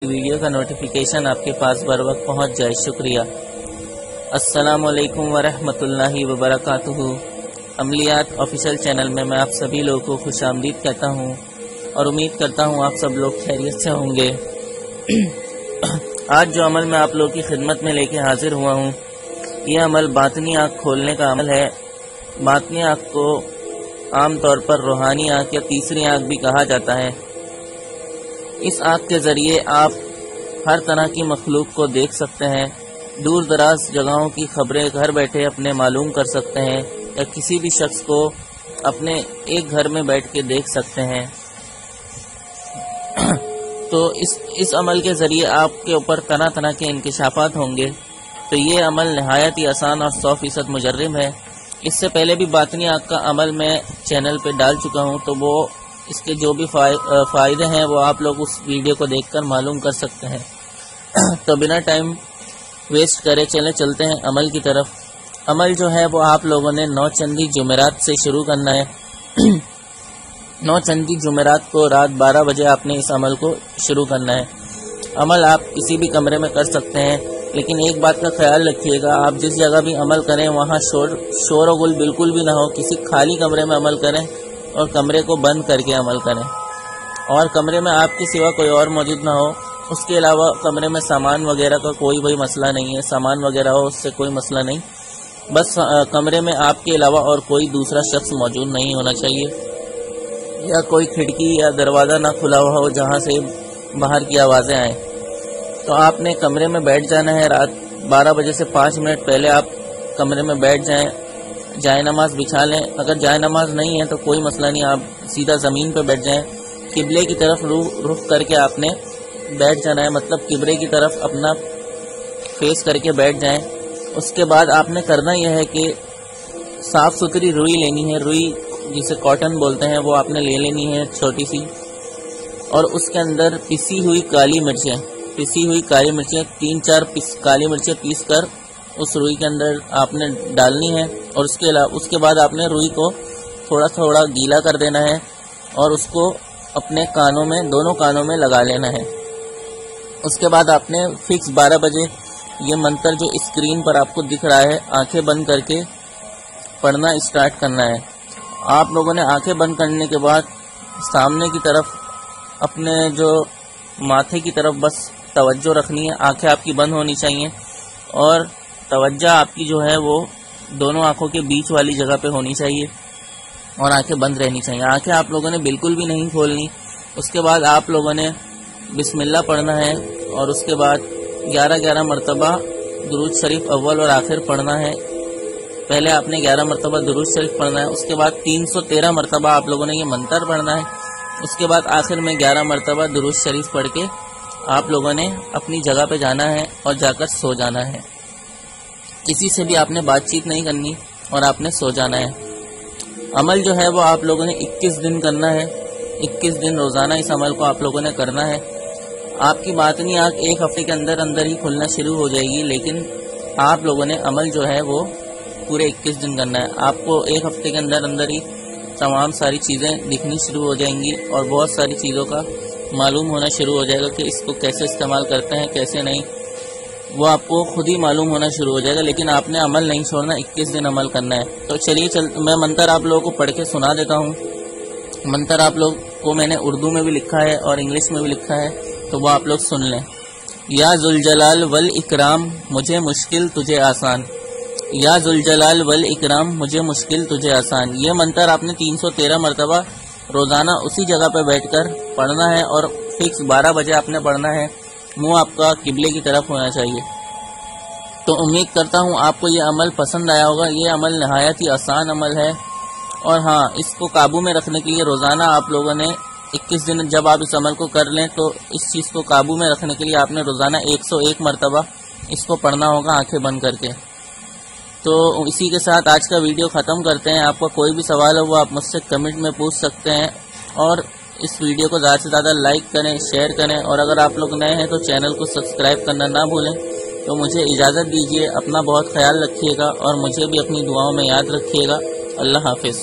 Video کا notification آپ کے پاس بر وقت پہنچ جائے۔ شکریہ۔ السلام علیکم ورحمۃ اللہ وبرکاتہ۔ عملیات آفیشیل چینل میں آپ سبھی لوگوں کو خوش آمدید کہتا ہوں اور امید کرتا ہوں آپ سب لوگ خیریت سے ہوں گے۔ آج جو عمل میں آپ لوگوں کی خدمت میں لے کے حاضر ہوا ہوں، یہ عمل باطنی آنکھ کھولنے کا عمل ہے۔ باطنی آنکھ کو عام طور پر روحانی آنکھ یا تیسری آنکھ بھی کہا جاتا ہے۔ اس آنکھ کے ذریعے آپ ہر طرح کی مخلوق کو دیکھ سکتے ہیں، دور دراز جگہوں کی خبریں گھر بیٹھے اپنے معلوم کر سکتے ہیں، یا کسی بھی شخص کو اپنے ایک گھر میں بیٹھ کے دیکھ سکتے ہیں۔ تو اس عمل کے ذریعے آپ کے اوپر طرح طرح کے انکشافات ہوں گے۔ تو یہ عمل نہایت ہی آسان اور 100% مجرب ہے۔ اس سے پہلے بھی باطنی آنکھ کا عمل میں چینل پہ ڈال چکا ہوں، تو وہ اس کے جو بھی فائدے ہیں وہ آپ لوگ اس ویڈیو کو دیکھ کر معلوم کر سکتے ہیں۔ تو بنا ٹائم ویسٹ کرے چلتے ہیں عمل کی طرف۔ عمل جو ہے وہ آپ لوگوں نے 9 چندی جمعرات سے شروع کرنا ہے۔ 9 چندی جمعرات کو رات 12 بجے آپ نے اس عمل کو شروع کرنا ہے۔ عمل آپ کسی بھی کمرے میں کر سکتے ہیں، لیکن ایک بات کا خیال رکھیے گا، آپ جس جگہ بھی عمل کریں وہاں شور و غل بالکل بھی نہ ہو۔ کسی خالی کمرے میں عمل کریں اور کمرے کو بند کر کے عمل کریں، اور کمرے میں آپ کے سوا کوئی اور موجود نہ ہو۔ اس کے علاوہ کمرے میں سامان وغیرہ کا کوئی مسئلہ نہیں ہے، سامان وغیرہ ہو اس سے کوئی مسئلہ نہیں، بس کمرے میں آپ کے علاوہ اور کوئی دوسرا شخص موجود نہیں ہونا چاہیے، یا کوئی کھڑکی یا دروازہ نہ کھلا ہوا ہو جہاں سے باہر کی آوازیں آئیں۔ تو آپ نے کمرے میں بیٹھ جانا ہے۔ رات 12 بجے سے 5 منٹ پہلے آپ کمرے میں بیٹھ جائیں، جائے نماز بچھا لیں۔ اگر جائے نماز نہیں ہے تو کوئی مسئلہ نہیں، آپ سیدھا زمین پہ بیٹھ جائیں۔ قبلے کی طرف رخ کر کے آپ نے بیٹھ جانا ہے، مطلب قبلے کی طرف اپنا فیس کر کے بیٹھ جائیں۔ اس کے بعد آپ نے کرنا یہ ہے کہ صاف ستھری روئی لینی ہے، روئی جسے کاٹن بولتے ہیں، وہ آپ نے لے لینی ہے چھوٹی سی، اور اس کے اندر پسی ہوئی کالی مرچیں 3-4 کالی مرچیں پیس کر اس روئی کے اندر آپ نے ڈالنی ہے، اور اس کے بعد آپ نے روئی کو تھوڑا تھوڑا گیلا کر دینا ہے، اور اس کو اپنے کانوں میں، دونوں کانوں میں لگا لینا ہے۔ اس کے بعد آپ نے فکس 12 بجے یہ منتر جو اسکرین پر آپ کو دکھ رہا ہے، آنکھیں بند کر کے پڑھنا اسٹارٹ کرنا ہے۔ آپ لوگوں نے آنکھیں بند کرنے کے بعد سامنے کی طرف اپنے جو ماتھے کی طرف بس توجہ رکھنی ہے۔ آنکھیں آپ کی بند ہونی چاہیے، اور توجہ آپ کی جو ہے وہ دونوں آنکھوں کے بیچ والی جگہ پہ ہونی چاہیے، اور آنکھیں بند رہنی چاہیے۔ آنکھیں آپ لوگوں نے بالکل بھی نہیں کھولنی۔ اس کے بعد آپ لوگوں نے بسم اللہ پڑھنا ہے، اور اس کے بعد 11 مرتبہ درود شریف اول اور آخر پڑھنا ہے۔ پہلے آپ نے 11 مرتبہ درود شریف پڑھنا ہے، اس کے بعد 313 مرتبہ آپ لوگوں نے یہ منتر پڑھنا ہے۔ اس کے بعد آخر میں 11 مرتبہ درود شریف پڑھ کے آپ لوگوں نے اپنی جگہ پہ جانا ہے اور جا کر سو جانا ہے۔ کسی سے بھی آپ نے بات چیت نہیں کرنی، اور آپ نے سو جانا ہے۔ عمل جو ہے وہ آپ لوگوں نے 21 دن کرنا ہے۔ 21 دن روزانہ اس عمل کو آپ لوگوں نے کرنا ہے۔ آپ کی باطنی آنکھ ایک ہفتے کے اندر ہی کھلنا شروع ہو جائے گی، لیکن آپ لوگوں نے عمل جو ہے وہ پورے 21 دن کرنا ہے۔ آپ کو ایک ہفتے کے اندر ہی تمام ساری چیزیں دکھنی شروع ہو جائیں گی، اور بہت ساری چیزوں کا معلوم ہونا شروع ہو جائے گا کہ اس کو کیسے استعمال کرتے ہیں، کیسے نہیں، وہ آپ کو خود ہی معلوم ہونا شروع ہو جائے گا۔ لیکن آپ نے عمل نہیں چھوڑنا، 21 دن عمل کرنا ہے۔ تو چلیے میں منتر آپ لوگوں کو پڑھ کے سنا دیتا ہوں۔ منتر آپ لوگ کو میں نے اردو میں بھی لکھا ہے اور انگلش میں بھی لکھا ہے، تو وہ آپ لوگ سن لیں۔ یا ذوالجلال والاکرام مجھے مشکل تجھے آسان، یا ذوالجلال والاکرام مجھے مشکل تجھے آسان۔ یہ منتر آپ نے 313 مرتبہ روزانہ اسی جگہ پہ بیٹھ کر پڑھنا ہے، اور فکس 12 بجے آپ نے پڑھنا ہے۔ منہ آپ کا قبلے کی طرف ہونا چاہیے۔ تو امید کرتا ہوں آپ کو یہ عمل پسند آیا ہوگا۔ یہ عمل نہایت ہی آسان عمل ہے، اور ہاں، اس کو قابو میں رکھنے کے لیے روزانہ آپ لوگوں نے 21 دن جب آپ اس عمل کو کر لیں، تو اس چیز کو قابو میں رکھنے کے لیے آپ نے روزانہ 101 مرتبہ اس کو پڑھنا ہوگا آنکھیں بند کر کے۔ تو اسی کے ساتھ آج کا ویڈیو ختم کرتے ہیں۔ آپ کا کوئی بھی سوال ہو وہ آپ مجھ سے کمنٹ میں پوچھ سکتے ہیں، اور اس ویڈیو کو زیادہ سے زیادہ لائک کریں، شیئر کریں، اور اگر آپ لوگ نئے ہیں تو چینل کو سبسکرائب کرنا نہ بھولیں۔ تو مجھے اجازت دیجیے، اپنا بہت خیال رکھیے گا، اور مجھے بھی اپنی دعاؤں میں یاد رکھیے گا۔ اللہ حافظ۔